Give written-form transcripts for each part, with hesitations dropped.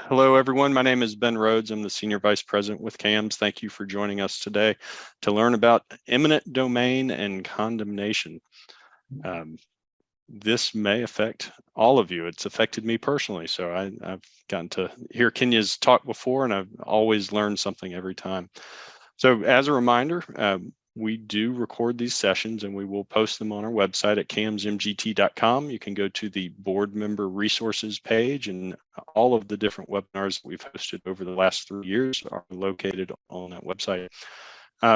Hello, everyone. My name is Ben Rhodes. I'm the Senior Vice President with CAMS. Thank you for joining us today to learn about eminent domain and condemnation. This may affect all of you. It's affected me personally. So I've gotten to hear Kenya's talk before, and I've always learned something every time. So as a reminder, we do record these sessions and we will post them on our website at camsmgt.com. You can go to the board member resources page, and all of the different webinars we've hosted over the last 3 years are located on that website.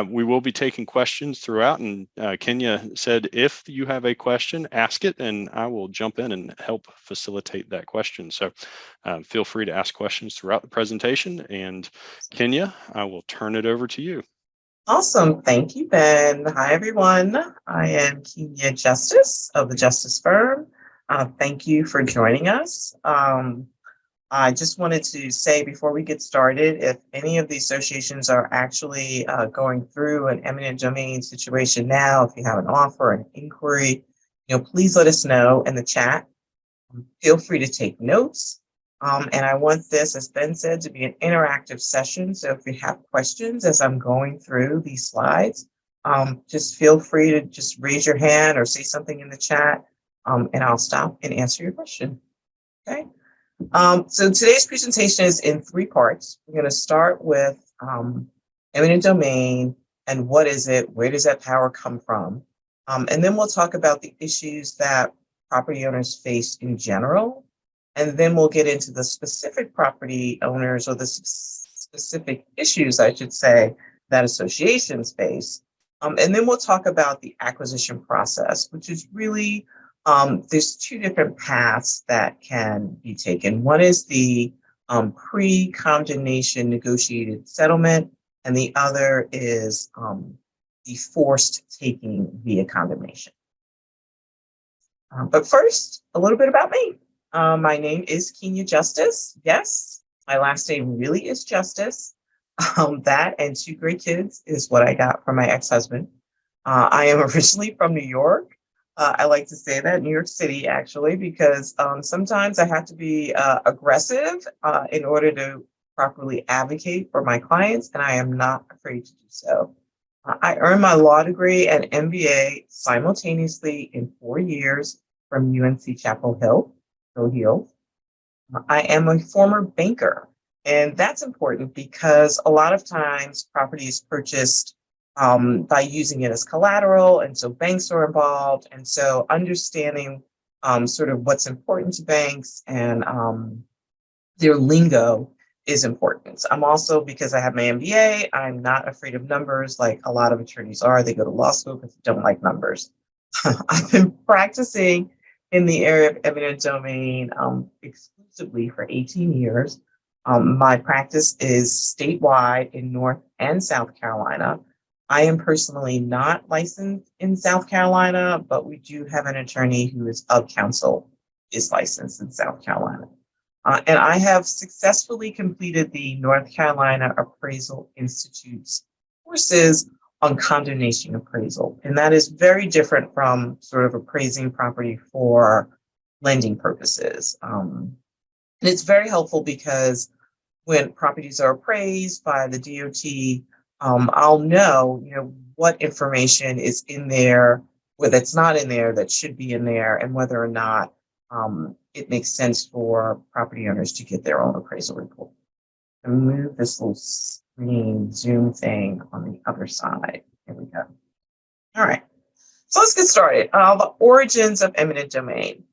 We will be taking questions throughout, and Keenya said if you have a question, ask it, and I will jump in and help facilitate that question. So feel free to ask questions throughout the presentation, and Keenya, I will turn it over to you. Awesome. Thank you, Ben. Hi, everyone. I am Keenya Justice of the Justice Firm. Thank you for joining us. I just wanted to say before we get started, if any of the associations are actually going through an eminent domain situation now, if you have an offer, an inquiry, please let us know in the chat. Feel free to take notes. And I want this, as Ben said, to be an interactive session. So if you have questions as I'm going through these slides, just feel free to just raise your hand or say something in the chat, and I'll stop and answer your question. Okay. So today's presentation is in 3 parts. We're going to start with eminent domain and what is it, where does that power come from? And then we'll talk about the issues that property owners face in general. And then we'll get into the specific property owners, or the specific issues, I should say, that associations face. And then we'll talk about the acquisition process, which is really, there's 2 different paths that can be taken. One is the pre-condemnation negotiated settlement, and the other is the forced taking via condemnation. But first, a little bit about me. My name is Keenya Justice. Yes, my last name really is Justice. That and 2 great kids is what I got from my ex-husband. I am originally from New York. I like to say that, New York City, actually, because sometimes I have to be aggressive in order to properly advocate for my clients, and I am not afraid to do so. I earned my law degree and MBA simultaneously in 4 years from UNC Chapel Hill. I am a former banker, and that's important because a lot of times property is purchased by using it as collateral, and so banks are involved, and so understanding sort of what's important to banks and their lingo is important. I'm also, because I have my MBA, I'm not afraid of numbers like a lot of attorneys are. They go to law school because they don't like numbers. I've been practicing in the area of eminent domain exclusively for 18 years. My practice is statewide in North and South Carolina. I am personally not licensed in South Carolina, but we do have an attorney who is of counsel, is licensed in South Carolina. And I have successfully completed the North Carolina Appraisal Institute's courses on condemnation appraisal. And that is very different from sort of appraising property for lending purposes. And it's very helpful because when properties are appraised by the DOT, I'll know, what information is in there, whether it's not in there that should be in there, and whether or not it makes sense for property owners to get their own appraisal report. And move this little screen zoom thing on the other side. Here we go. All right. So let's get started. The origins of eminent domain.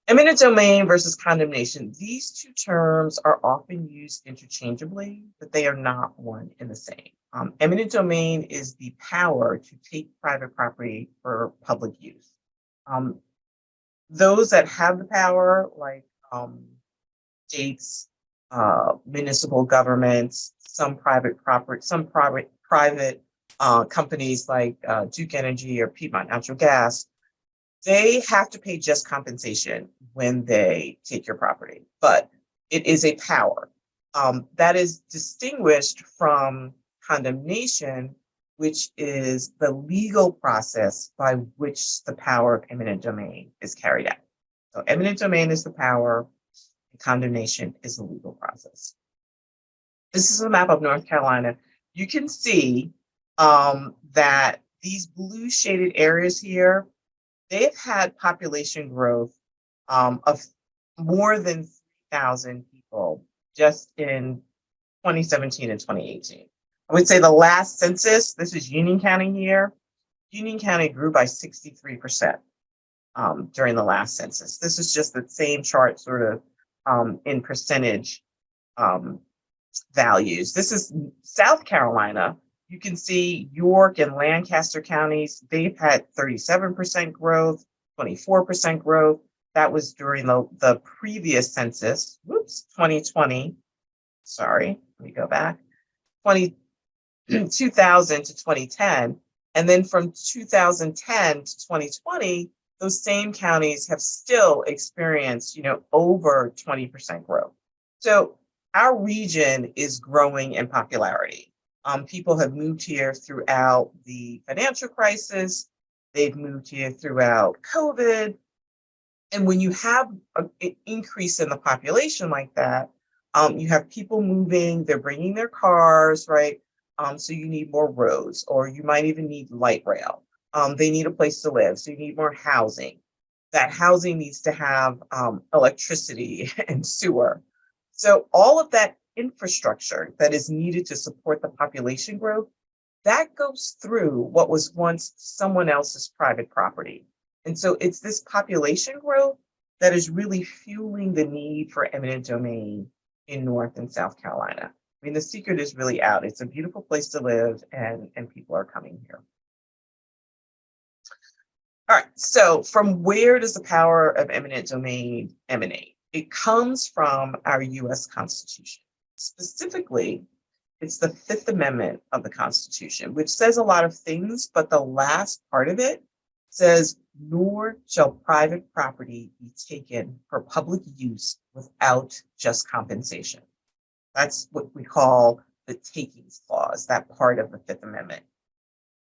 Eminent domain versus condemnation. These 2 terms are often used interchangeably, but they are not one and the same. Eminent domain is the power to take private property for public use. Those that have the power, like states, municipal governments, some private companies like Duke Energy or Piedmont Natural Gas, they have to pay just compensation when they take your property, but it is a power that is distinguished from condemnation, which is the legal process by which the power of eminent domain is carried out. So eminent domain is the power, and condemnation is the legal process. This is a map of North Carolina. You can see that these blue shaded areas here, they've had population growth of more than 3,000 people just in 2017 and 2018. I would say the last census, this is Union County here, Union County grew by 63% during the last census. This is just the same chart sort of in percentage values. This is South Carolina. You can see York and Lancaster counties, they've had 37% growth, 24% growth. That was during the previous census, 2020. Sorry, let me go back. 2000 to 2010. And then from 2010 to 2020, those same counties have still experienced, over 20% growth. So our region is growing in popularity. People have moved here throughout the financial crisis. They've moved here throughout COVID. And when you have an increase in the population like that, you have people moving, they're bringing their cars, right? So you need more roads, or you might even need light rail. They need a place to live, so you need more housing. That housing needs to have electricity and sewer. So all of that infrastructure that is needed to support the population growth, that goes through what was once someone else's private property. And so it's this population growth that is really fueling the need for eminent domain in North and South Carolina. I mean, the secret is really out. It's a beautiful place to live, and people are coming here. All right, so from where does the power of eminent domain emanate? It comes from our US Constitution. Specifically, it's the Fifth Amendment of the Constitution, which says a lot of things, but the last part of it says, nor shall private property be taken for public use without just compensation. That's what we call the takings clause, that part of the Fifth Amendment.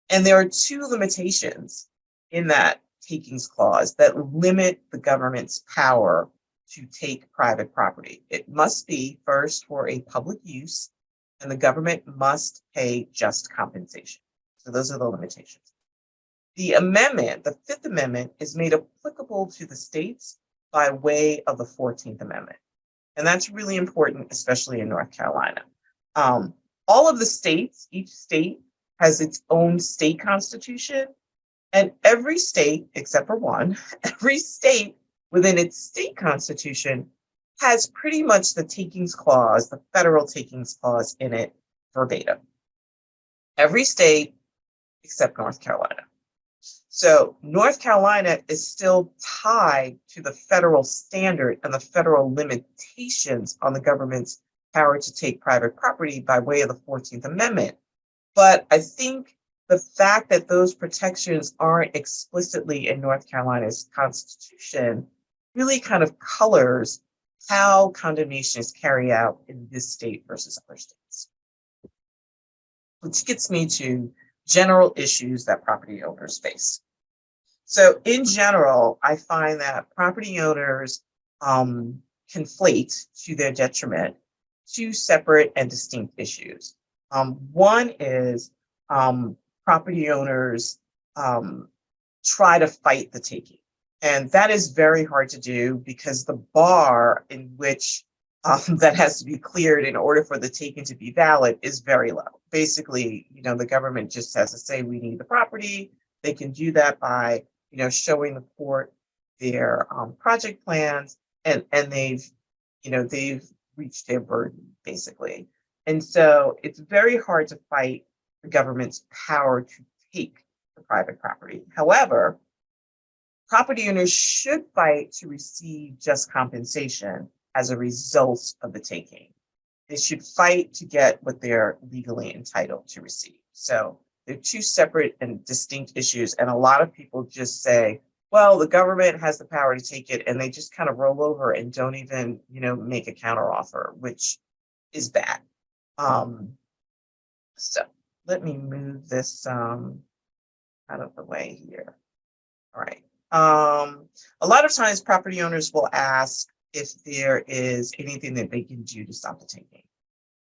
And there are two limitations in that takings clause that limit the government's power to take private property. It must be first for a public use, and the government must pay just compensation. So those are the limitations. The amendment, the Fifth Amendment, is made applicable to the states by way of the 14th Amendment. And that's really important, especially in North Carolina. All of the states, each state has its own state constitution, and every state, except for one, every state within its state constitution has pretty much the takings clause, the federal takings clause in it verbatim. Every state except North Carolina. So North Carolina is still tied to the federal standard and the federal limitations on the government's power to take private property by way of the 14th Amendment. But I think the fact that those protections aren't explicitly in North Carolina's constitution really kind of colors how condemnation is carried out in this state versus other states. Which gets me to general issues that property owners face. So in general, I find that property owners conflate, to their detriment, two separate and distinct issues. One is property owners try to fight the taking. And that is very hard to do because the bar in which that has to be cleared in order for the taking to be valid is very low. Basically, the government just has to say we need the property. They can do that by, showing the court their project plans, and they've reached their burden basically. And so it's very hard to fight the government's power to take the private property. However, property owners should fight to receive just compensation as a result of the taking. They should fight to get what they're legally entitled to receive. So they're two separate and distinct issues. And a lot of people just say, well, the government has the power to take it, and they just kind of roll over and don't even, make a counteroffer, which is bad. So let me move this out of the way here. All right. A lot of times property owners will ask, if there is anything that they can do to stop the taking.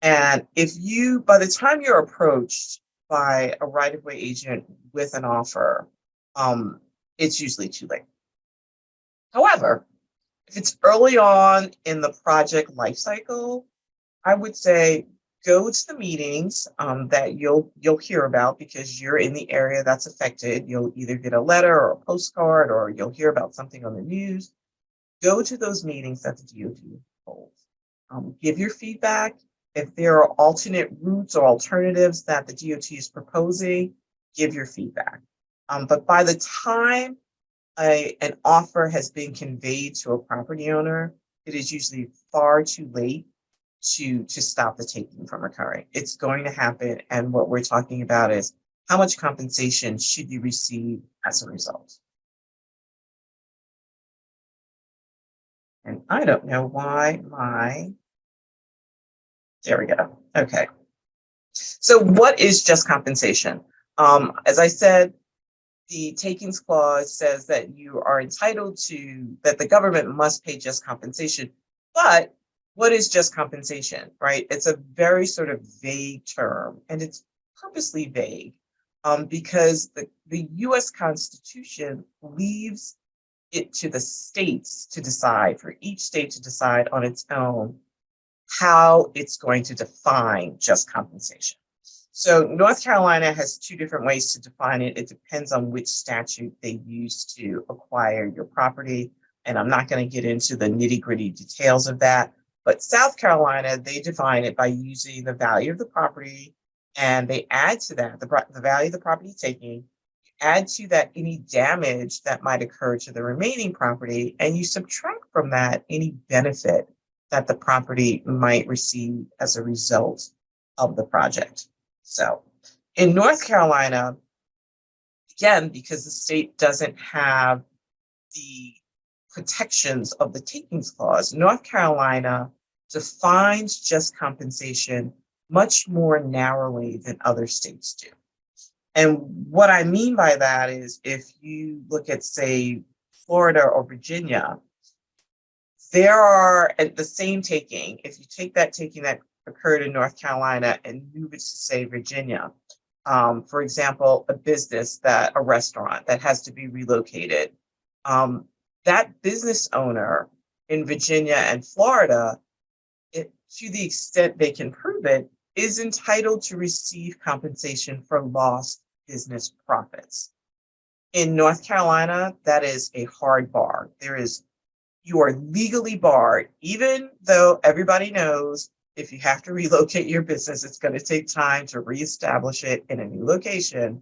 And if you, by the time you're approached by a right-of-way agent with an offer, it's usually too late. However, if it's early on in the project life cycle, I would say go to the meetings that you'll hear about because you're in the area that's affected. You'll either get a letter or a postcard, or you'll hear about something on the news. Go to those meetings that the DOT holds. Give your feedback. If there are alternate routes or alternatives that the DOT is proposing, give your feedback. But by the time an offer has been conveyed to a property owner, it is usually far too late to stop the taking from occurring. It's going to happen, and what we're talking about is how much compensation should you receive as a result. And I don't know why there we go. Okay. So what is just compensation? As I said, the takings clause says that you are entitled to, that the government must pay just compensation. But what is just compensation, right? It's a very sort of vague term, and it's purposely vague because the US Constitution leaves it to the states to decide, for each state to decide on its own how it's going to define just compensation. So North Carolina has two different ways to define it. It depends on which statute they use to acquire your property. And I'm not going to get into the nitty-gritty details of that. But South Carolina, they define it by using the value of the property, and they add to that the value of the property taking, add to that any damage that might occur to the remaining property, and you subtract from that any benefit that the property might receive as a result of the project. So in North Carolina, again, because the state doesn't have the protections of the takings clause, North Carolina defines just compensation much more narrowly than other states do. And what I mean by that is if you look at, say, Florida or Virginia, there are at the same taking, if you take that taking that occurred in North Carolina and move it to, say, Virginia, for example, a restaurant that has to be relocated, that business owner in Virginia and Florida, to the extent they can prove it, is entitled to receive compensation for lost business profits. In North Carolina, that is a hard bar. You are legally barred, even though everybody knows if you have to relocate your business, it's going to take time to reestablish it in a new location.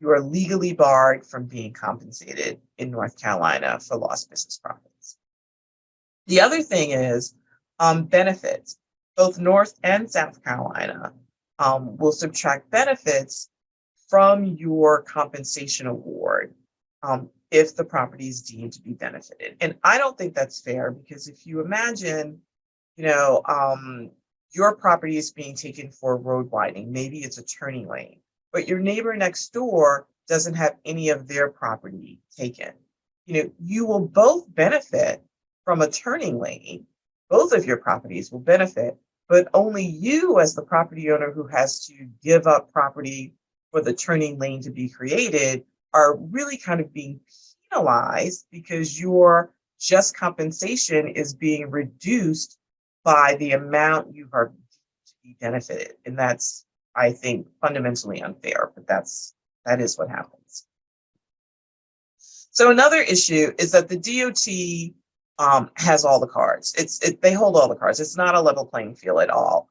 You are legally barred from being compensated in North Carolina for lost business profits. The other thing is benefits. Both North and South Carolina will subtract benefits from your compensation award if the property is deemed to be benefited. And I don't think that's fair, because if you imagine, your property is being taken for road widening, maybe it's a turning lane, but your neighbor next door doesn't have any of their property taken. You will both benefit from a turning lane. Both of your properties will benefit, but only you, as the property owner who has to give up property for the turning lane to be created, are really kind of being penalized because your just compensation is being reduced by the amount you are to be benefited. And that's, I think, fundamentally unfair, but that is what happens. So another issue is that the DOT has all the cards. They hold all the cards. It's not a level playing field at all.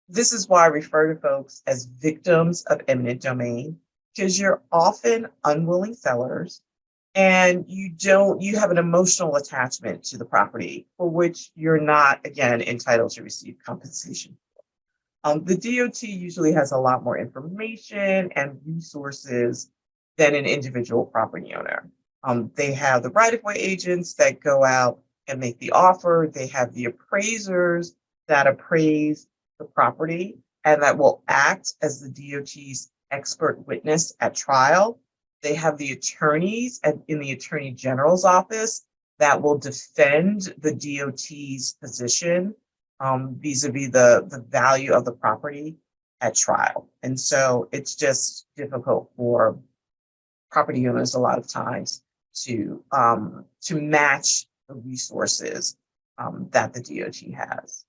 This is why I refer to folks as victims of eminent domain, because you're often unwilling sellers, and you have an emotional attachment to the property for which you're not, again, entitled to receive compensation. The DOT usually has a lot more information and resources than an individual property owner. They have the right-of-way agents that go out and make the offer. They have the appraisers that appraise the property and that will act as the DOT's expert witness at trial. They have the attorneys in the Attorney General's office that will defend the DOT's position vis-a-vis the value of the property at trial. And so it's just difficult for property owners a lot of times to match the resources that the DOT has.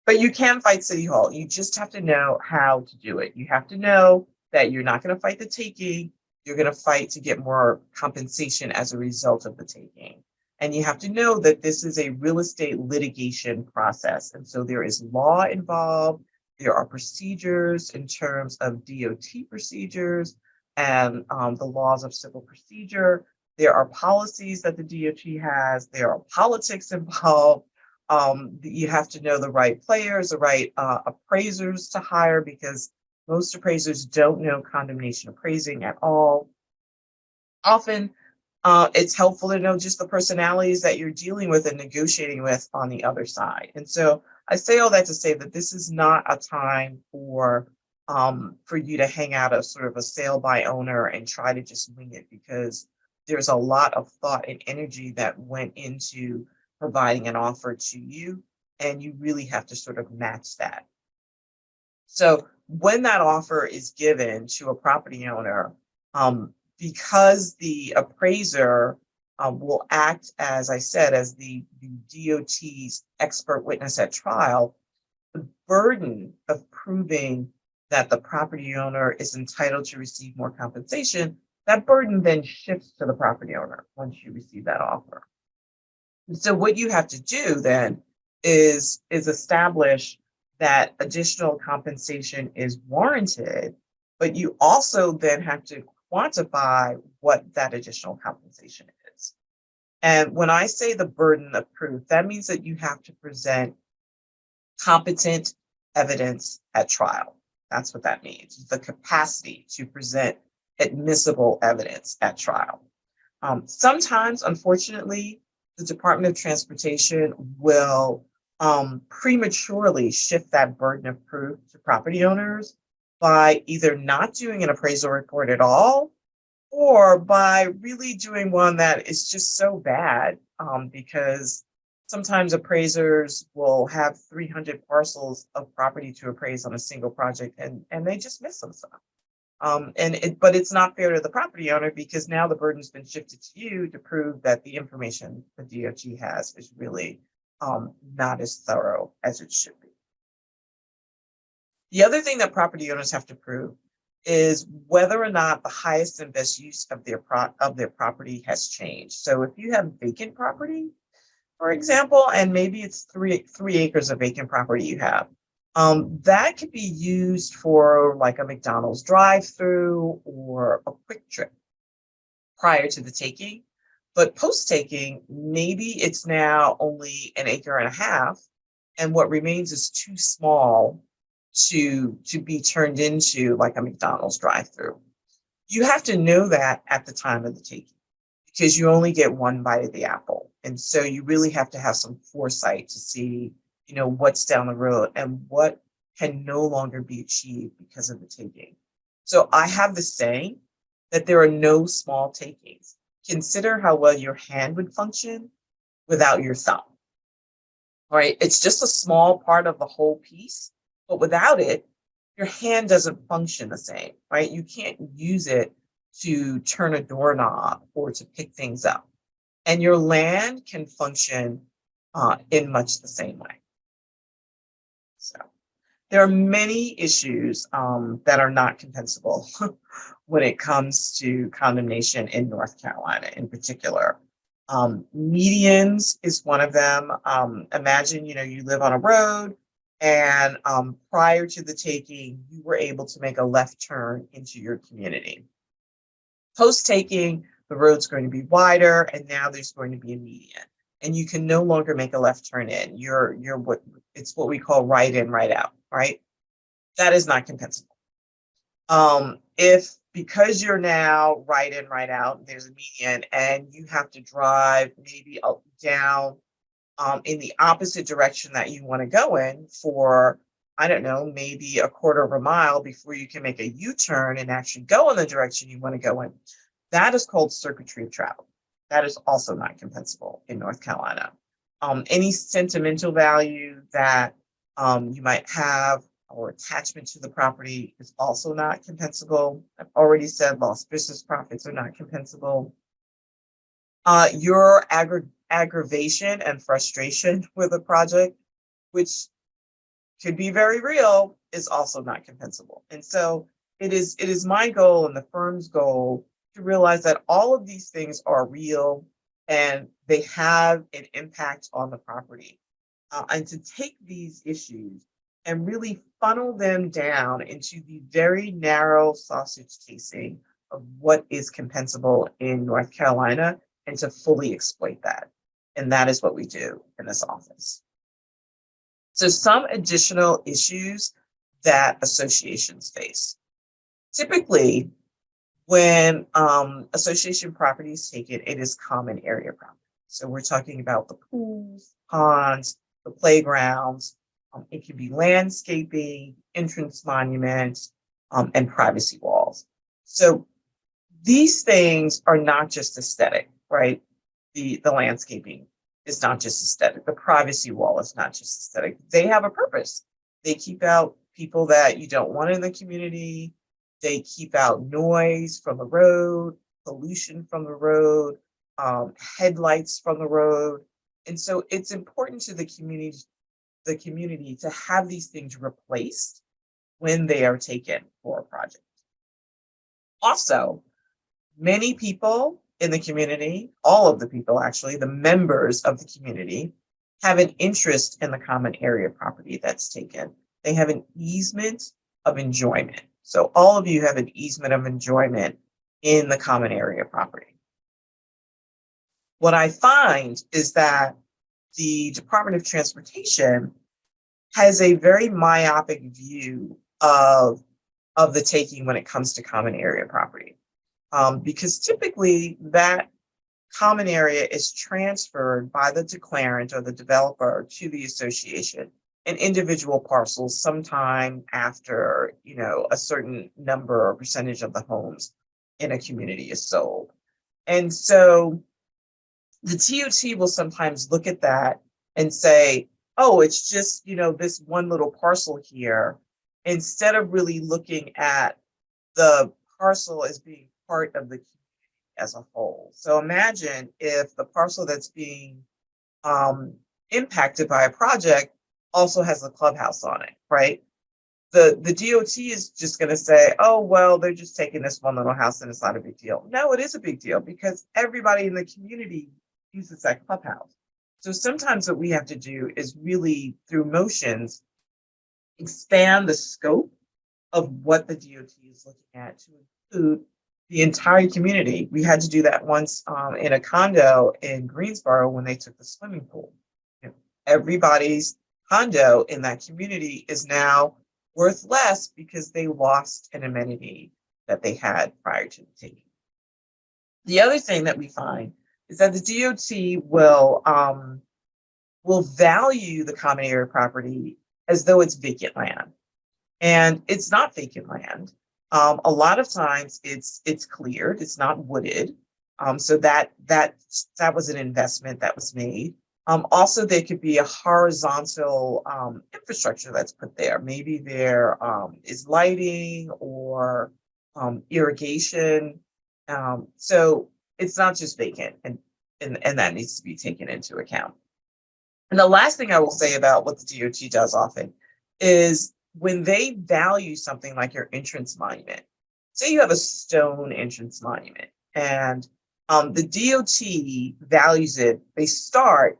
But you can fight City Hall. You just have to know how to do it. You have to know that you're not going to fight the taking. You're going to fight to get more compensation as a result of the taking. And you have to know that this is a real estate litigation process. And so there is law involved. There are procedures in terms of DOT procedures and the laws of civil procedure. There are policies that the DOT has. There are politics involved. You have to know the right players, the right appraisers to hire, because most appraisers don't know condemnation appraising at all. Often, it's helpful to know just the personalities that you're dealing with and negotiating with on the other side. And so I say all that to say that this is not a time for you to hang out as sort of a sale by owner and try to just wing it, because there's a lot of thought and energy that went into providing an offer to you, and you really have to sort of match that. So when that offer is given to a property owner, because the appraiser will act, as I said, as the DOT's expert witness at trial, the burden of proving that the property owner is entitled to receive more compensation, that burden then shifts to the property owner once you receive that offer. So what you have to do then is establish that additional compensation is warranted, but you also then have to quantify what that additional compensation is. And when I say the burden of proof, that means that you have to present competent evidence at trial. That's what that means, the capacity to present admissible evidence at trial. Sometimes, unfortunately, the Department of Transportation will prematurely shift that burden of proof to property owners by either not doing an appraisal report at all, or by really doing one that is just so bad, because sometimes appraisers will have 300 parcels of property to appraise on a single project, and they just miss some stuff. But it's not fair to the property owner, because now the burden's been shifted to you to prove that the information the DOT has is really not as thorough as it should be. The other thing that property owners have to prove is whether or not the highest and best use of their property has changed. So if you have vacant property, for example, and maybe it's three acres of vacant property you have, that could be used for like a McDonald's drive-through or a quick trip prior to the taking. But post-taking, maybe it's now only an acre and a half, and what remains is too small to be turned into like a McDonald's drive-through. You have to know that at the time of the taking, because you only get one bite of the apple. And so you really have to have some foresight to see, what's down the road and what can no longer be achieved because of the taking. So I have the saying that there are no small takings. Consider how well your hand would function without your thumb. All right, it's just a small part of the whole piece, but without it, your hand doesn't function the same, right? You can't use it to turn a doorknob or to pick things up. And your land can function in much the same way. So there are many issues that are not compensable when it comes to condemnation in North Carolina in particular. Medians is one of them. Imagine, you live on a road, and prior to the taking, you were able to make a left turn into your community. Post-taking, the road's going to be wider, and now there's going to be a median, and you can no longer make a left turn in. It's what we call right in, right out, right? That is not compensable. If because you're now right in, right out, there's a median, and you have to drive maybe up, down in the opposite direction that you want to go in for, I don't know, maybe a quarter of a mile before you can make a U-turn and actually go in the direction you want to go in. That is called circuitry of travel. That is also not compensable in North Carolina. Any sentimental value that you might have or attachment to the property is also not compensable. I've already said lost business profits are not compensable. Your aggravation and frustration with a project, which could be very real, is also not compensable. And so it is my goal and the firm's goal to realize that all of these things are real and they have an impact on the property. And to take these issues and really funnel them down into the very narrow sausage casing of what is compensable in North Carolina and to fully exploit that. And that is what we do in this office. So some additional issues that associations face. Typically, when association property is taken, it is common area property. So we're talking about the pools, ponds, the playgrounds. It can be landscaping, entrance monuments, and privacy walls. So these things are not just aesthetic, right? The landscaping is not just aesthetic. The privacy wall is not just aesthetic. They have a purpose. They keep out people that you don't want in the community. They keep out noise from the road, pollution from the road, headlights from the road. And so it's important to the community to have these things replaced when they are taken for a project. Also, many people in the community, all of the people actually, the members of the community, have an interest in the common area property that's taken. They have an easement of enjoyment. So all of you have an easement of enjoyment in the common area property. What I find is that the Department of Transportation has a very myopic view of the taking when it comes to common area property. Because typically that common area is transferred by the declarant or the developer to the association in individual parcels sometime after, a certain number or percentage of the homes in a community is sold. And so the TOT will sometimes look at that and say, oh, it's just, this one little parcel here, instead of really looking at the parcel as being part of the community as a whole. So imagine if the parcel that's being impacted by a project also has a clubhouse on it, right? The DOT is just going to say, oh, well, they're just taking this one little house and it's not a big deal. No, it is a big deal because everybody in the community uses that clubhouse. So sometimes what we have to do is really, through motions, expand the scope of what the DOT is looking at to include the entire community. We had to do that once in a condo in Greensboro when they took the swimming pool. Everybody's condo in that community is now worth less because they lost an amenity that they had prior to the taking. The other thing that we find is that the DOT will value the common area property as though it's vacant land. And it's not vacant land. A lot of times it's cleared, it's not wooded. So that was an investment that was made. Also, there could be a horizontal infrastructure that's put there. Maybe there is lighting or irrigation. So it's not just vacant, and that needs to be taken into account. And the last thing I will say about what the DOT does often is when they value something like your entrance monument, say you have a stone entrance monument, and the DOT values it, they start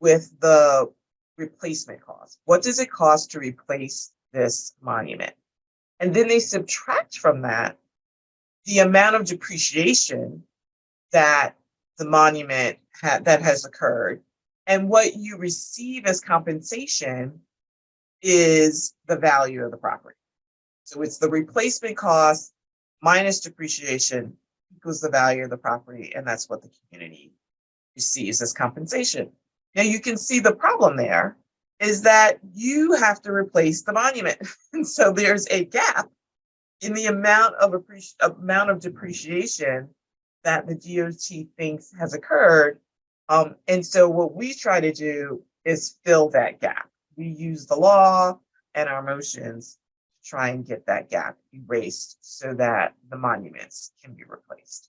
with the replacement cost. What does it cost to replace this monument? And then they subtract from that the amount of depreciation that the monument that has occurred. And what you receive as compensation is the value of the property. So it's the replacement cost minus depreciation equals the value of the property. And that's what the community receives as compensation. Now you can see the problem there is that you have to replace the monument. And so there's a gap in the amount of depreciation that the DOT thinks has occurred. And so what we try to do is fill that gap. We use the law and our motions to try and get that gap erased so that the monuments can be replaced.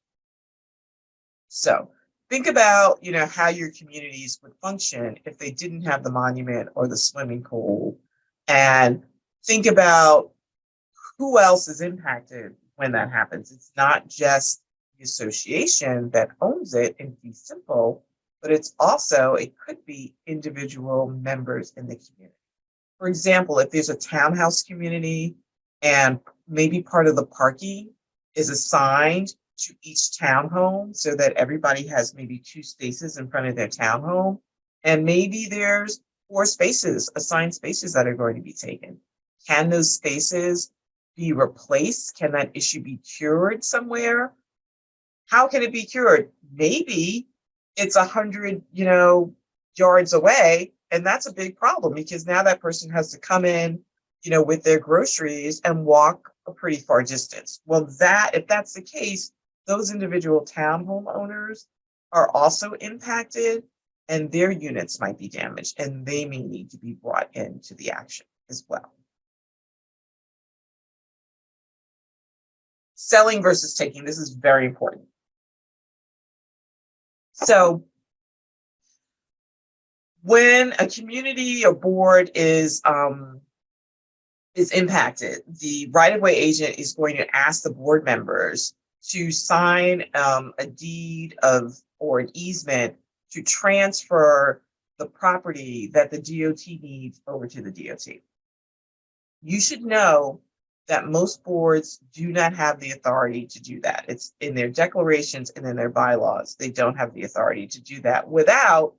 So think about, how your communities would function if they didn't have the monument or the swimming pool, and think about who else is impacted when that happens. It's not just the association that owns it in fee simple, but it could be individual members in the community. For example, if there's a townhouse community and maybe part of the parking is assigned to each townhome so that everybody has maybe 2 spaces in front of their townhome, and maybe there's 4 assigned spaces that are going to be taken. Can those spaces be replaced? Can that issue be cured somewhere? How can it be cured? Maybe it's 100, yards away, and that's a big problem because now that person has to come in, with their groceries and walk a pretty far distance. Well, if that's the case, those individual townhome owners are also impacted, and their units might be damaged, and they may need to be brought into the action as well. Selling versus taking. This is very important. So when a community or board is impacted, the right-of-way agent is going to ask the board members to sign a deed or an easement to transfer the property that the DOT needs over to the DOT. You should know that most boards do not have the authority to do that. It's in their declarations and in their bylaws. They don't have the authority to do that without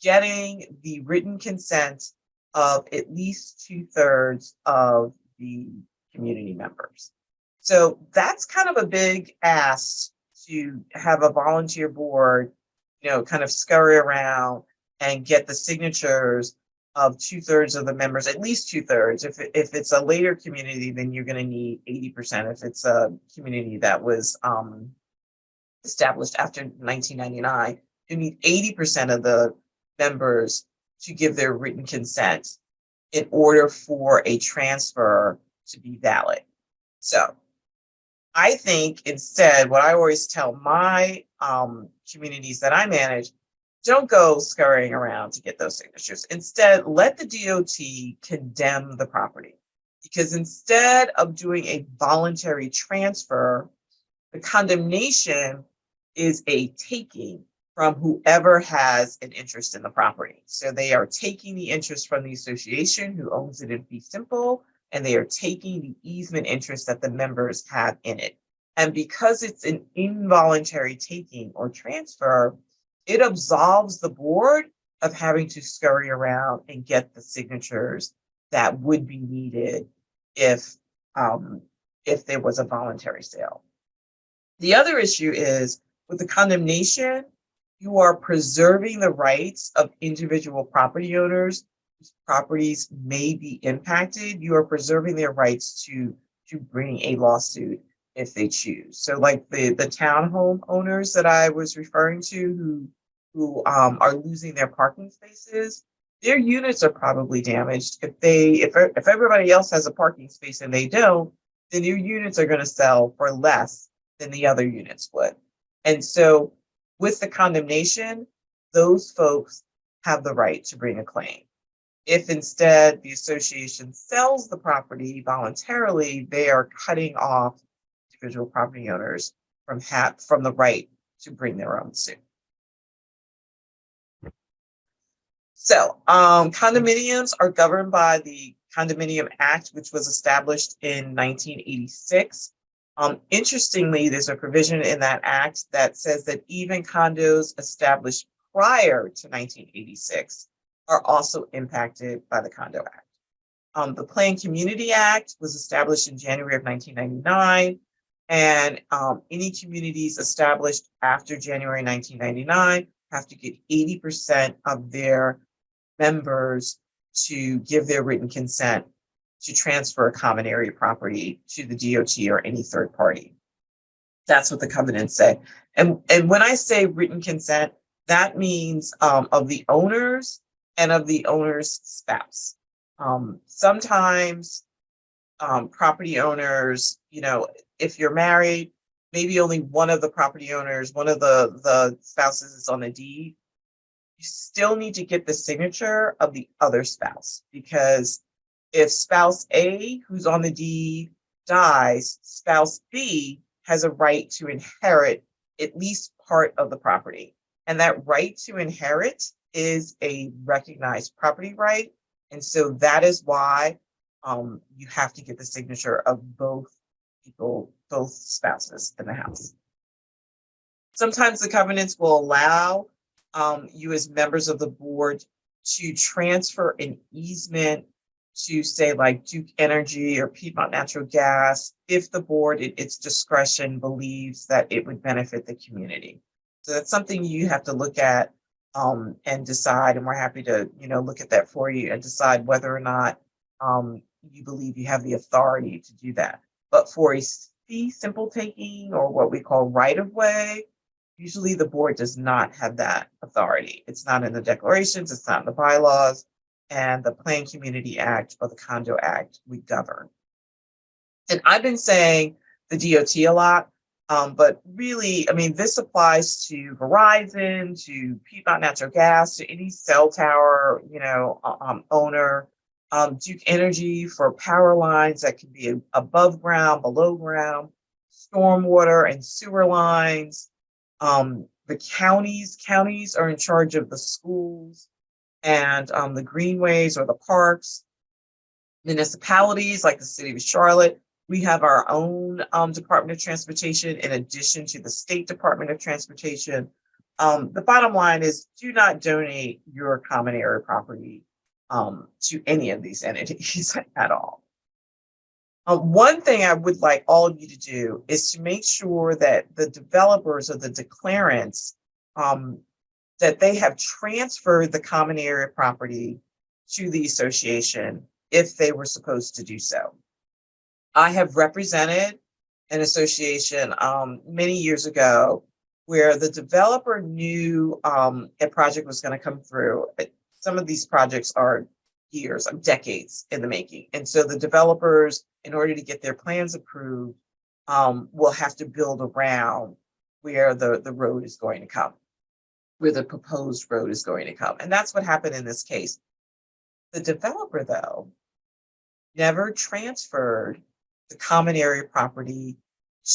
getting the written consent of at least 2/3 of the community members. So that's kind of a big ask to have a volunteer board, kind of scurry around and get the signatures of 2/3 of the members, at least 2/3. If it's a later community, then you're going to need 80%. If it's a community that was established after 1999, you need 80% of the members to give their written consent in order for a transfer to be valid. So I think instead, what I always tell my communities that I manage, don't go scurrying around to get those signatures. Instead, let the DOT condemn the property. Because instead of doing a voluntary transfer, the condemnation is a taking from whoever has an interest in the property. So they are taking the interest from the association who owns it in fee simple, and they are taking the easement interest that the members have in it. And because it's an involuntary taking or transfer, it absolves the board of having to scurry around and get the signatures that would be needed if there was a voluntary sale. The other issue is with the condemnation, you are preserving the rights of individual property owners whose properties may be impacted. You are preserving their rights to bring a lawsuit if they choose. So like the townhome owners that I was referring to who are losing their parking spaces, their units are probably damaged. If everybody else has a parking space and they don't, then your units are going to sell for less than the other units would. And so with the condemnation, those folks have the right to bring a claim. If instead the association sells the property voluntarily, they are cutting off individual property owners from the right to bring their own suit. So condominiums are governed by the Condominium Act, which was established in 1986. Interestingly, there's a provision in that act that says that even condos established prior to 1986 are also impacted by the Condo Act. The Planned Community Act was established in January of 1999, and any communities established after January 1999 have to get 80% of their members to give their written consent to transfer a common area property to the DOT or any third party. That's what the covenants say. And when I say written consent, that means of the owners and of the owner's spouse. Sometimes property owners, if you're married, maybe only one of the property owners, one of the spouses is on the deed. You still need to get the signature of the other spouse, because if spouse A, who's on the deed, dies, spouse B has a right to inherit at least part of the property. And that right to inherit is a recognized property right. And so that is why you have to get the signature of both people, both spouses in the house. Sometimes the covenants will allow you as members of the board to transfer an easement to, say, like Duke Energy or Piedmont Natural Gas, if the board at its discretion believes that it would benefit the community. So that's something you have to look at and decide, and we're happy to look at that for you and decide whether or not you believe you have the authority to do that. But for a fee simple taking, or what we call right of way, usually the board does not have that authority. It's not in the declarations, it's not in the bylaws, and the Planned Community Act or the Condo Act we govern. And I've been saying the DOT a lot, but really, I mean, this applies to Verizon, to Piedmont Natural Gas, to any cell tower, owner, Duke Energy for power lines that can be above ground, below ground, stormwater and sewer lines. The counties are in charge of the schools and the greenways or the parks. Municipalities like the city of Charlotte, we have our own Department of Transportation in addition to the State Department of Transportation. The bottom line is, do not donate your common area property to any of these entities at all. One thing I would like all of you to do is to make sure that the developers or the declarants, that they have transferred the common area property to the association if they were supposed to do so. I have represented an association many years ago where the developer knew a project was going to come through. Some of these projects are years, decades in the making. And so the developers, in order to get their plans approved, will have to build around where the road is going to come, where the proposed road is going to come. And that's what happened in this case. The developer, though, never transferred the common area property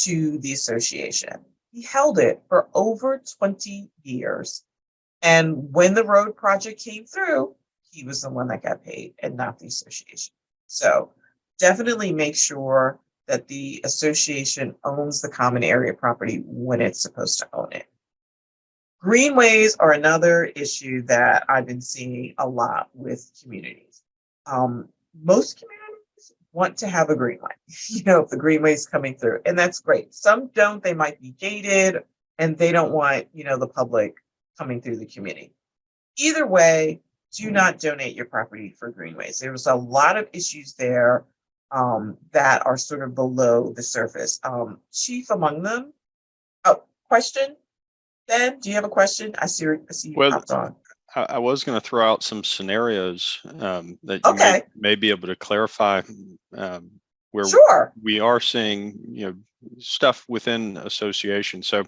to the association. He held it for over 20 years. And when the road project came through, he was the one that got paid and not the association. So definitely make sure that the association owns the common area property when it's supposed to own it. Greenways are another issue that I've been seeing a lot with communities. Most communities want to have a greenway, if the greenway is coming through, and that's great. Some don't, they might be gated and they don't want, the public coming through the community. Either way, do not donate your property for greenways. There's a lot of issues there that are sort of below the surface. Chief among them. Oh, question? Ben, do you have a question? I see you popped on. I was going to throw out some scenarios that you may be able to clarify where sure. we are seeing stuff within associations. So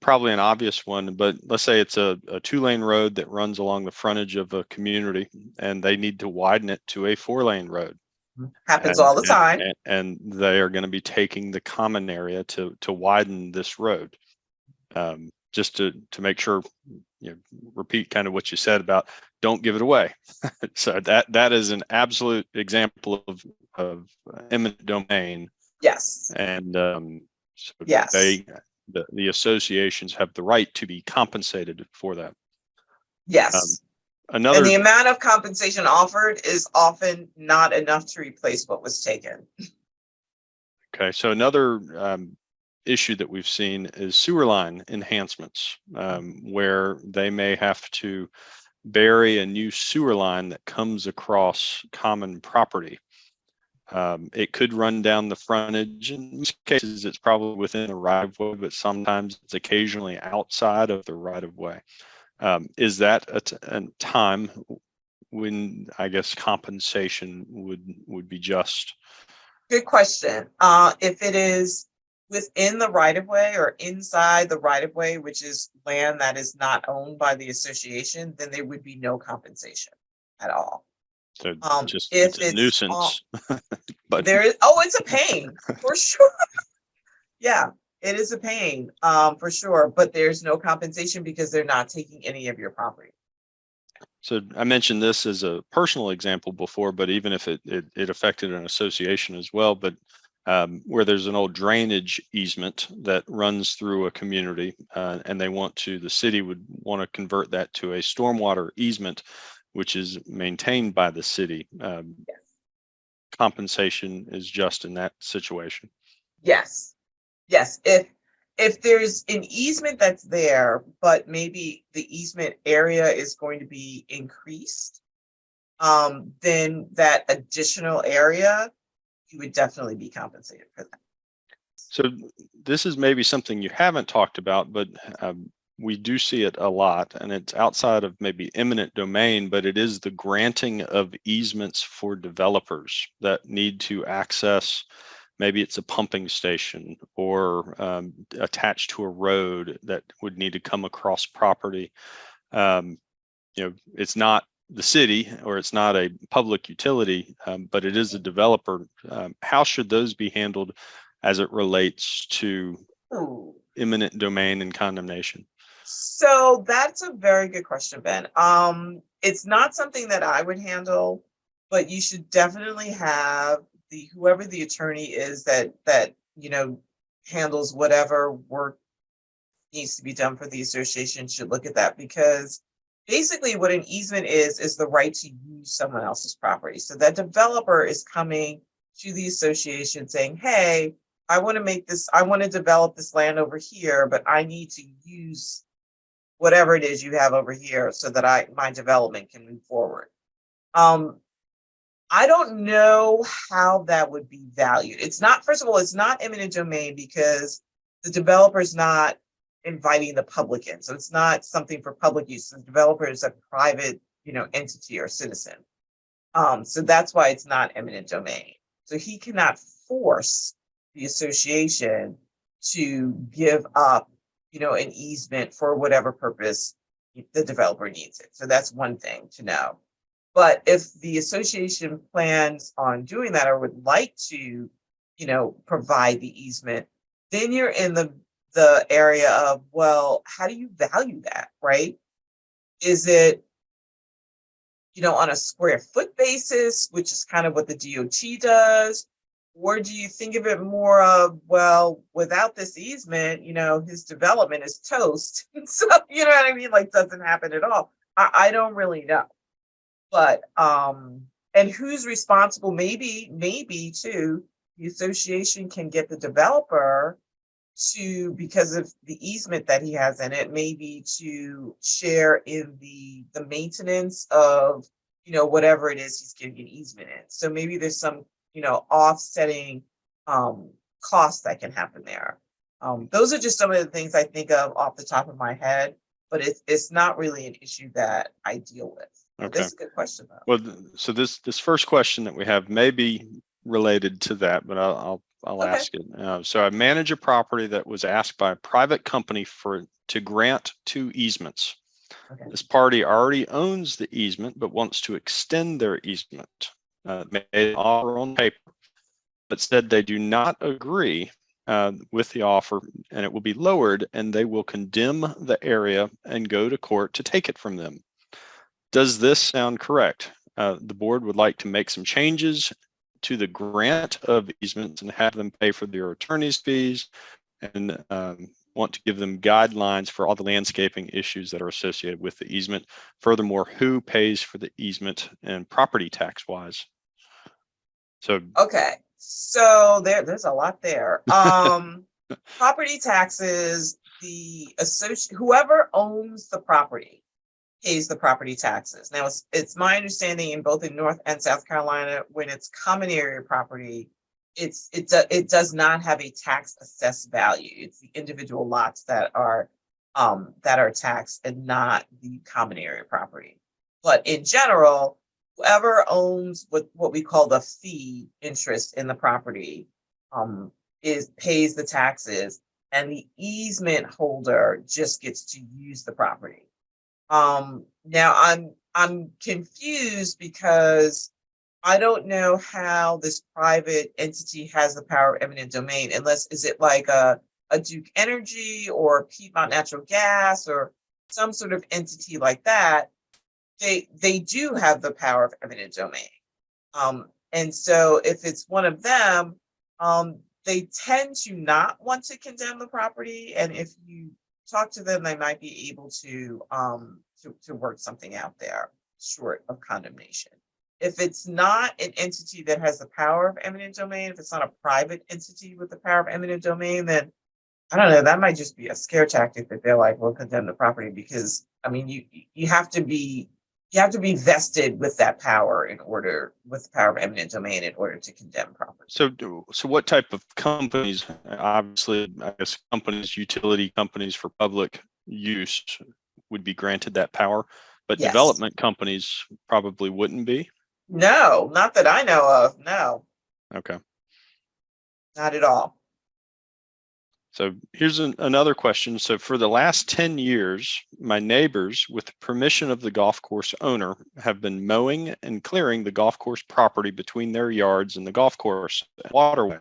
probably an obvious one, but let's say it's a 2-lane road that runs along the frontage of a community and they need to widen it to a 4-lane road. Happens all the time. And they are going to be taking the common area to widen this road. Just to make sure, repeat kind of what you said about don't give it away. So that is an absolute example of eminent domain. Yes. And so yes. The associations have the right to be compensated for that. Yes. And the amount of compensation offered is often not enough to replace what was taken. Okay, so another issue that we've seen is sewer line enhancements, where they may have to bury a new sewer line that comes across common property. It could run down the frontage. In most cases, it's probably within the right of way, but sometimes it's occasionally outside of the right of way. Is that a time when, I guess, compensation would be just? Good question. If it is within the right of way or inside the right of way, which is land that is not owned by the association, then there would be no compensation at all. So just, If it's a it's nuisance, but there is, oh, it's a pain for sure. Yeah, it is a pain, for sure. But there's no compensation because they're not taking any of your property. so I mentioned this as a personal example before, but even if it affected an association as well, but where there's an old drainage easement that runs through a community, and the city would want to convert that to a stormwater easement, which is maintained by the city. Yes. Compensation is just in that situation. Yes. Yes. If there's an easement that's there, but maybe the easement area is going to be increased, then that additional area, you would definitely be compensated for that. So this is maybe something you haven't talked about, but we do see it a lot, and it's outside of maybe eminent domain, but it is the granting of easements for developers that need to access. Maybe it's a pumping station or attached to a road that would need to come across property. It's not the city or it's not a public utility, but it is a developer. How should those be handled as it relates to Ooh. eminent domain and condemnation? So that's a very good question, Ben. It's not something that I would handle, but you should definitely have whoever the attorney is that handles whatever work needs to be done for the association should look at that, because basically what an easement is the right to use someone else's property. So that developer is coming to the association saying, hey, I want to develop this land over here, but I need to use whatever it is you have over here so that my development can move forward. I don't know how that would be valued. It's not, first of all, it's not eminent domain because the developer's not inviting the public in. So it's not something for public use. The developer is a private, entity or citizen. So that's why it's not eminent domain. So he cannot force the association to give up, an easement for whatever purpose the developer needs it. So that's one thing to know. But if the association plans on doing that or would like to, provide the easement, then you're in the area of, well, how do you value that, right? Is it, on a square foot basis, which is kind of what the DOT does? Or do you think of it more of, well, without this easement, his development is toast. So, you know what I mean? Like, doesn't happen at all. I don't really know. But and who's responsible? Maybe too, the association can get the developer to, because of the easement that he has in it, maybe to share in the maintenance of, whatever it is he's getting an easement in. So maybe there's some, offsetting costs that can happen there. Those are just some of the things I think of off the top of my head, but it's not really an issue that I deal with. Okay. That's a good question, though. Well, so this first question that we have may be related to that, but I'll Okay. ask it. So I manage a property that was asked by a private company to grant 2 easements. Okay. This party already owns the easement, but wants to extend their easement. Made an offer on paper, but said they do not agree with the offer, and it will be lowered, and they will condemn the area and go to court to take it from them. Does this sound correct? The board would like to make some changes to the grant of easements and have them pay for their attorney's fees, and want to give them guidelines for all the landscaping issues that are associated with the easement. Furthermore, who pays for the easement and property tax wise? So okay, so there's a lot there. Property taxes, whoever owns the property pays the property taxes. Now, it's my understanding in both in North and South Carolina, when it's common area property, it does not have a tax assessed value. It's the individual lots that are taxed and not the common area property. But in general, whoever owns what we call the fee interest in the property pays the taxes, and the easement holder just gets to use the property. Now I'm confused because I don't know how this private entity has the power of eminent domain, unless is it like a Duke Energy or Piedmont Natural Gas or some sort of entity like that. They do have the power of eminent domain. And so if it's one of them, they tend to not want to condemn the property. And if you talk to them, they might be able to work something out there short of condemnation. If it's not an entity that has the power of eminent domain, if it's not a private entity with the power of eminent domain, then I don't know, that might just be a scare tactic that they're like, we'll condemn the property, because I mean you have to be vested with that power with the power of eminent domain in order to condemn property. So what type of companies, obviously, I guess companies, utility companies for public use would be granted that power, but Yes. development companies probably wouldn't be? No, not that I know of. No. Okay. Not at all. So here's another question. So for the last 10 years, my neighbors, with the permission of the golf course owner, have been mowing and clearing the golf course property between their yards and the golf course waterway.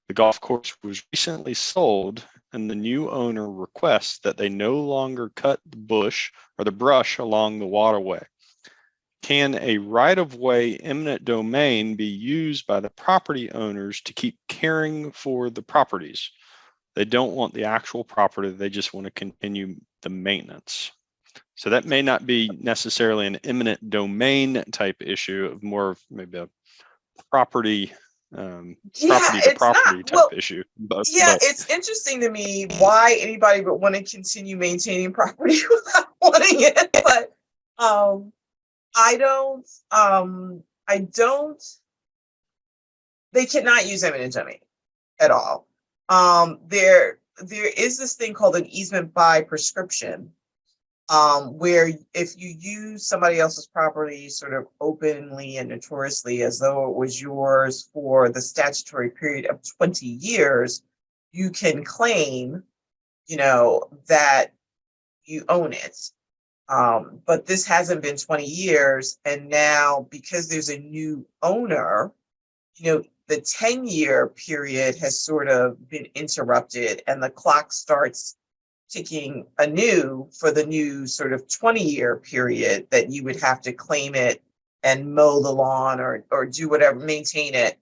The golf course was recently sold, and the new owner requests that they no longer cut the bush or the brush along the waterway. Can a right-of-way eminent domain be used by the property owners to keep caring for the properties? They don't want the actual property, they just want to continue the maintenance. So that may not be necessarily an eminent domain type issue, of more of maybe a property property to property type issue. But it's interesting to me why anybody would want to continue maintaining property without wanting it. But I don't, they cannot use eminent domain at all. There is this thing called an easement by prescription, where if you use somebody else's property sort of openly and notoriously as though it was yours for the statutory period of 20 years, you can claim, that you own it. But this hasn't been 20 years. And now, because there's a new owner, the 10-year period has sort of been interrupted, and the clock starts ticking anew for the new sort of 20-year period that you would have to claim it and mow the lawn or do whatever, maintain it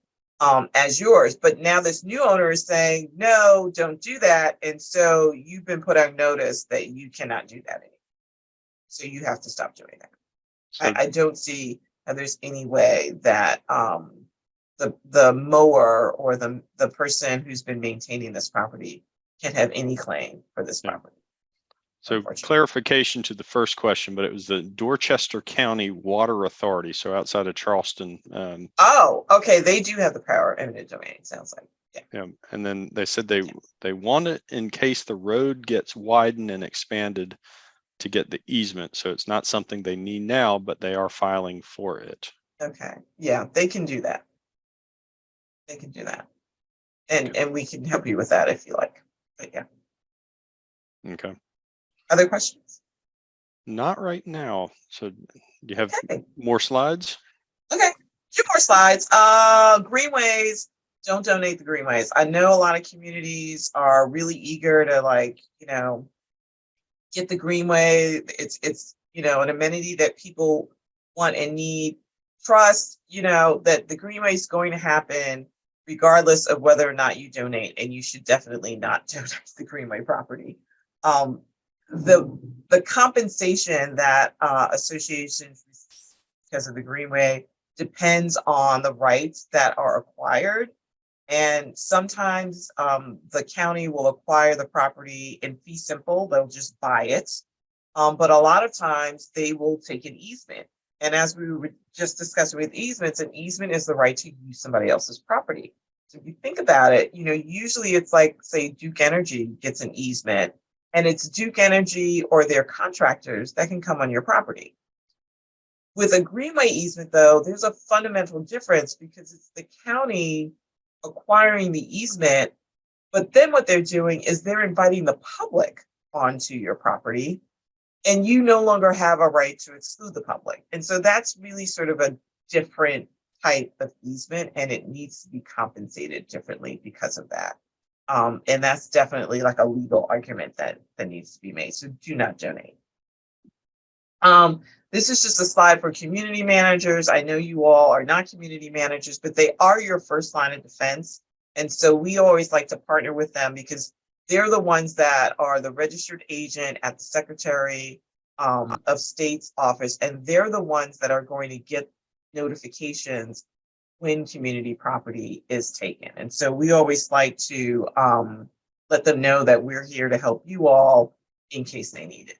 as yours. But now this new owner is saying, no, don't do that. And so you've been put on notice that you cannot do that anymore. So you have to stop doing that. So I don't see how there's any way that the mower or the person who's been maintaining this property can have any claim for this property. So clarification to the first question, but it was the Dorchester County Water Authority, so outside of Charleston. Oh, okay. They do have the power of eminent domain, it sounds like. Yeah. And then they said they want it in case the road gets widened and expanded to get the easement. So it's not something they need now, but they are filing for it. Okay. Yeah, they can do that. They can do that. And we can help you with that if you like. But yeah. Okay. Other questions? Not right now. So do you have more slides? Okay. 2 more slides. Greenways. Don't donate the greenways. I know a lot of communities are really eager to get the greenway. It's an amenity that people want and need. Trust, that the greenway is going to happen regardless of whether or not you donate, and you should definitely not donate the greenway property. The compensation that associations receive because of the greenway depends on the rights that are acquired. And sometimes the county will acquire the property in fee simple. They'll just buy it. But a lot of times they will take an easement. And as we were just discussing with easements, an easement is the right to use somebody else's property. So if you think about it, usually it's like, say, Duke Energy gets an easement, and it's Duke Energy or their contractors that can come on your property. With a greenway easement, though, there's a fundamental difference because it's the county acquiring the easement, but then what they're doing is they're inviting the public onto your property, and you no longer have a right to exclude the public. And so that's really sort of a different type of easement, and it needs to be compensated differently because of that. And that's definitely like a legal argument that needs to be made. So do not donate. This is just a slide for community managers. I know you all are not community managers, but they are your first line of defense. And so we always like to partner with them because they're the ones that are the registered agent at the Secretary of State's office, and they're the ones that are going to get notifications when community property is taken. And so we always like to let them know that we're here to help you all in case they need it.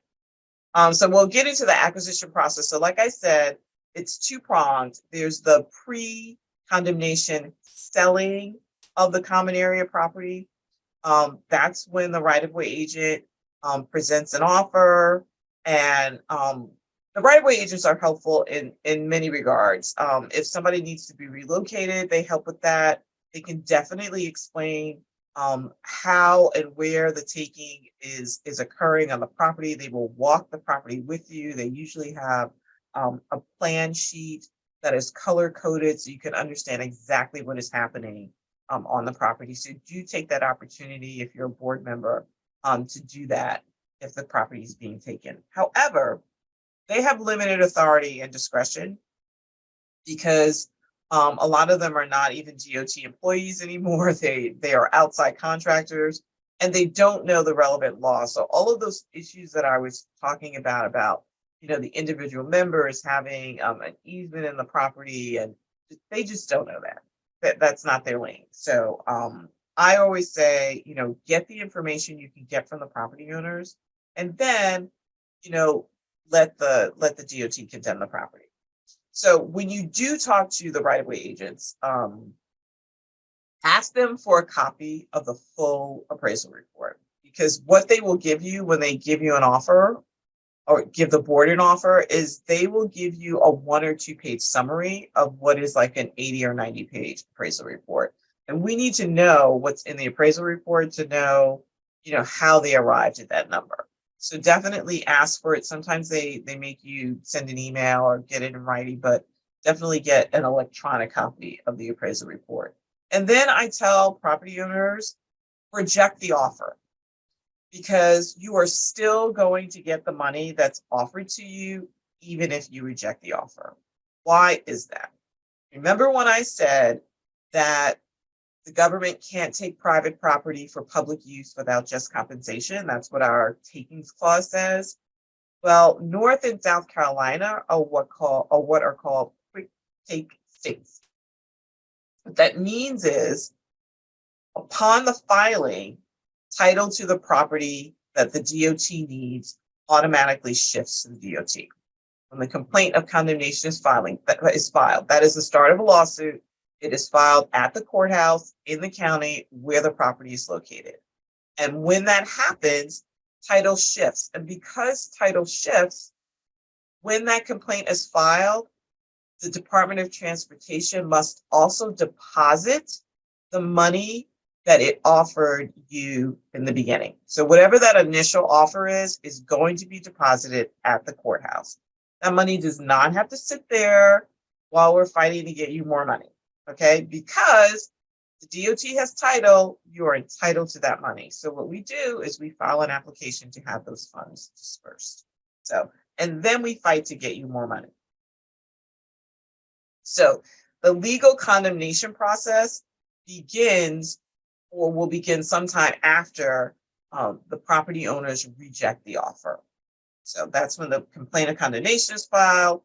So we'll get into the acquisition process. So like I said, it's two-pronged. There's the pre-condemnation selling of the common area property. That's when the right-of-way agent presents an offer, and the right-of-way agents are helpful in many regards. If somebody needs to be relocated, they help with that. They can definitely explain how and where the taking is occurring on the property. They will walk the property with you. They usually have a plan sheet that is color coded so you can understand exactly what is happening on the property. So do take that opportunity if you're a board member to do that if the property is being taken. However, they have limited authority and discretion because a lot of them are not even DOT employees anymore. They are outside contractors, and they don't know the relevant law. So all of those issues that I was talking about the individual members having an easement in the property, and they just don't know that's not their lane. So I always say, get the information you can get from the property owners, and then let the DOT condemn the property. So when you do talk to the right-of-way agents, ask them for a copy of the full appraisal report, because what they will give you when they give you an offer or give the board an offer is they will give you a 1 or 2 page summary of what is like an 80 or 90 page appraisal report. And we need to know what's in the appraisal report to know, how they arrived at that number. So definitely ask for it. Sometimes they make you send an email or get it in writing, but definitely get an electronic copy of the appraisal report. And then I tell property owners, reject the offer, because you are still going to get the money that's offered to you, even if you reject the offer. Why is that? Remember when I said that the government can't take private property for public use without just compensation? That's what our takings clause says. Well, North and South Carolina are what are called quick take states. What that means is, upon the filing, title to the property that the DOT needs automatically shifts to the DOT. When the complaint of condemnation is filed, that is the start of a lawsuit. It is filed at the courthouse in the county where the property is located. And when that happens, title shifts. And because title shifts, when that complaint is filed, the Department of Transportation must also deposit the money that it offered you in the beginning. So whatever that initial offer is going to be deposited at the courthouse. That money does not have to sit there while we're fighting to get you more money. Okay, because the DOT has title, you are entitled to that money. So what we do is we file an application to have those funds dispersed. So, and then we fight to get you more money. So the legal condemnation process begins or will begin sometime after the property owners reject the offer. So that's when the complaint of condemnation is filed.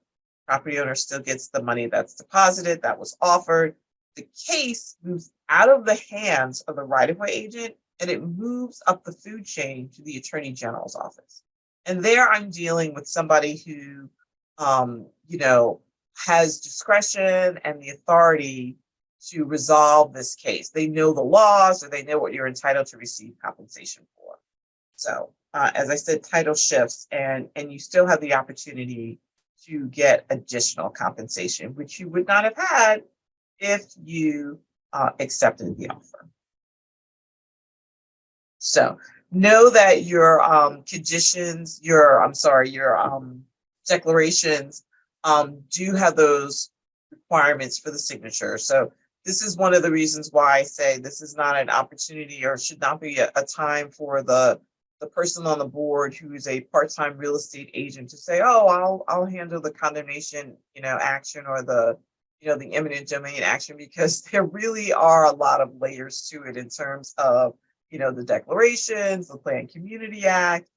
Property owner still gets the money that's deposited, that was offered. The case moves out of the hands of the right-of-way agent, and it moves up the food chain to the Attorney General's office. And there I'm dealing with somebody who, you know, has discretion and the authority to resolve this case. They know the laws, or they know what you're entitled to receive compensation for. So, as I said, title shifts, and you still have the opportunity to get additional compensation, which you would not have had if you accepted the offer. So know that your conditions, your declarations do have those requirements for the signature. So this is one of the reasons why I say this is not an opportunity, or should not be a time for the person on the board who is a part-time real estate agent to say, oh, I'll handle the condemnation, action, or the the eminent domain action, because there really are a lot of layers to it in terms of the declarations, the Planned Community Act,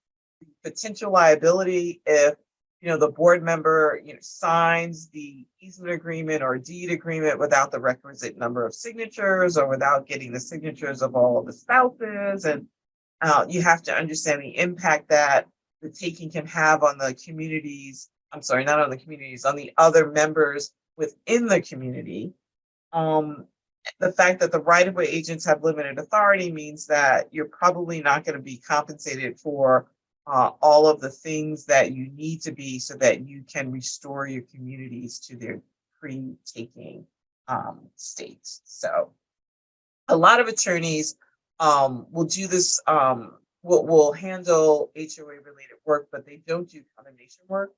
potential liability if the board member signs the easement agreement or deed agreement without the requisite number of signatures, or without getting the signatures of all of the spouses. And you have to understand the impact that the taking can have on the communities. I'm sorry, not on the communities, on the other members within the community. The fact that the right-of-way agents have limited authority means that you're probably not going to be compensated for all of the things that you need to be, so that you can restore your communities to their pre-taking states. So a lot of attorneys will do this, will handle HOA-related work, but they don't do condemnation work.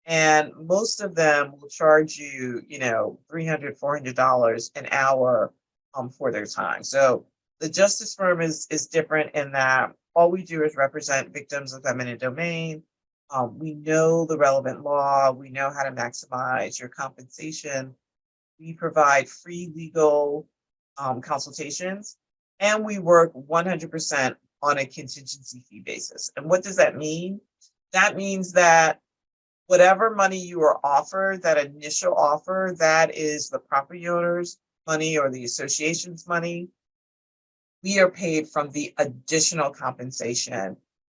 And most of them will charge you, $300, $400 an hour for their time. So the justice firm is different in that all we do is represent victims of eminent domain. We know the relevant law. We know how to maximize your compensation. We provide free legal consultations, and we work 100% on a contingency fee basis. And what does that mean? That means that whatever money you are offered, that initial offer, that is the property owner's money or the association's money. We are paid from the additional compensation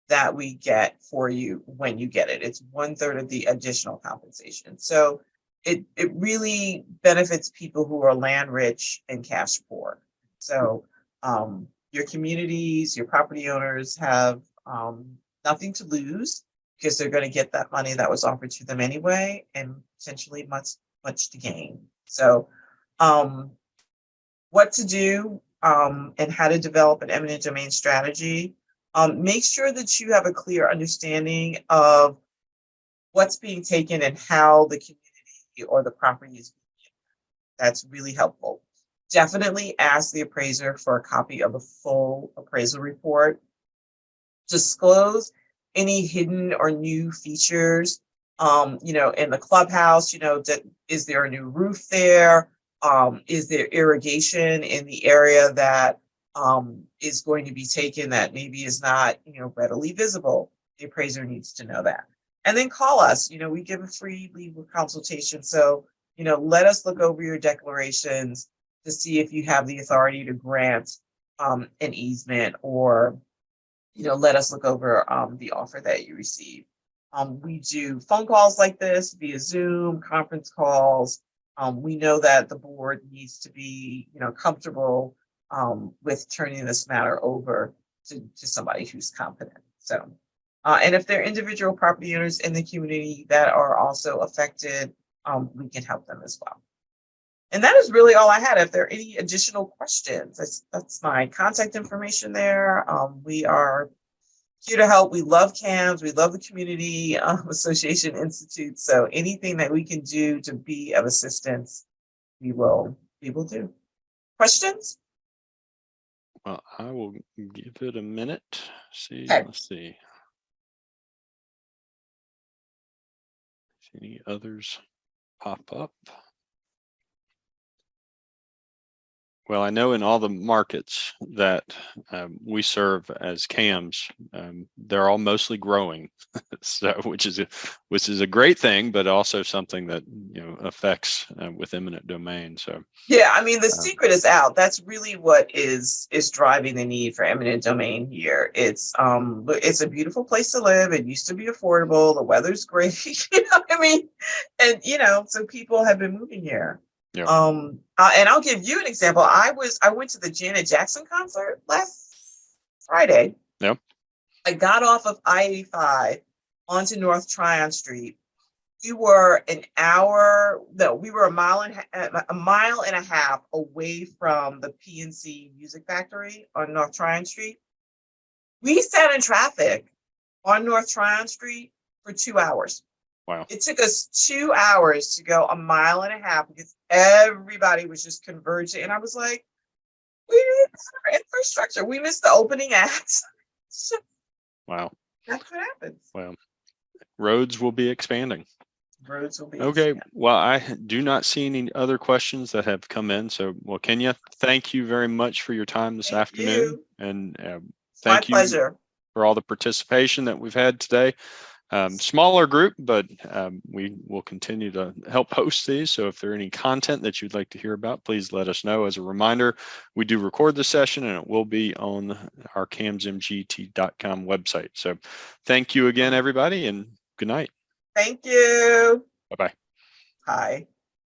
that we get for you when you get it. It's 1/3 of the additional compensation. So it really benefits people who are land rich and cash poor. So your communities, your property owners have nothing to lose, because they're going to get that money that was offered to them anyway, and potentially much to gain. So what to do and how to develop an eminent domain strategy. Make sure that you have a clear understanding of what's being taken and how the community or the property is being taken. That's really helpful. Definitely ask the appraiser for a copy of the full appraisal report. Disclose any hidden or new features, in the clubhouse. Is there a new roof there? Is there irrigation in the area that is going to be taken that maybe is not, readily visible? The appraiser needs to know that. And then call us. We give a free legal consultation. So, let us look over your declarations to see if you have the authority to grant an easement, or let us look over the offer that you receive. We do phone calls like this via Zoom, conference calls. We know that the board needs to be, comfortable with turning this matter over to somebody who's competent. So, and if there are individual property owners in the community that are also affected, we can help them as well. And that is really all I had. If there are any additional questions, that's my contact information there. We are here to help. We love CAMS. We love the Community Association Institute. So anything that we can do to be of assistance, we will do. Questions? Well, I will give it a minute. Okay. Let's see. Any others pop up? Well, I know in all the markets that we serve as CAMS, they're all mostly growing, so which is a great thing, but also something that affects with eminent domain. So Yeah, I mean, the secret is out. That's really what is driving the need for eminent domain here. It's a beautiful place to live. It used to be affordable. The weather's great. You know what I mean? And so people have been moving here. yeah, And I'll give you an example. I went to the Janet Jackson concert last Friday. yeah, I got off of I-85 onto North Tryon Street. We were a mile and a half away from the PNC Music Factory on North Tryon Street. We sat in traffic on North Tryon Street for 2 hours. wow, It took us 2 hours to go a mile and a half because everybody was just converging. And I was like, we need better infrastructure. We missed the opening act. wow. That's what happens. Well, roads will be expanding. Roads will be Okay, expanded. well, I do not see any other questions that have come in. So, well, Keenya, thank you very much for your time this Thank afternoon. you. And My thank you pleasure. for all the participation that we've had today. Smaller group, but we will continue to help host these. So if there are any content that you'd like to hear about, please let us know. As a reminder, we do record the session and it will be on our camsmgt.com website. So thank you again, everybody, and good night. Thank you. Bye-bye. Bye.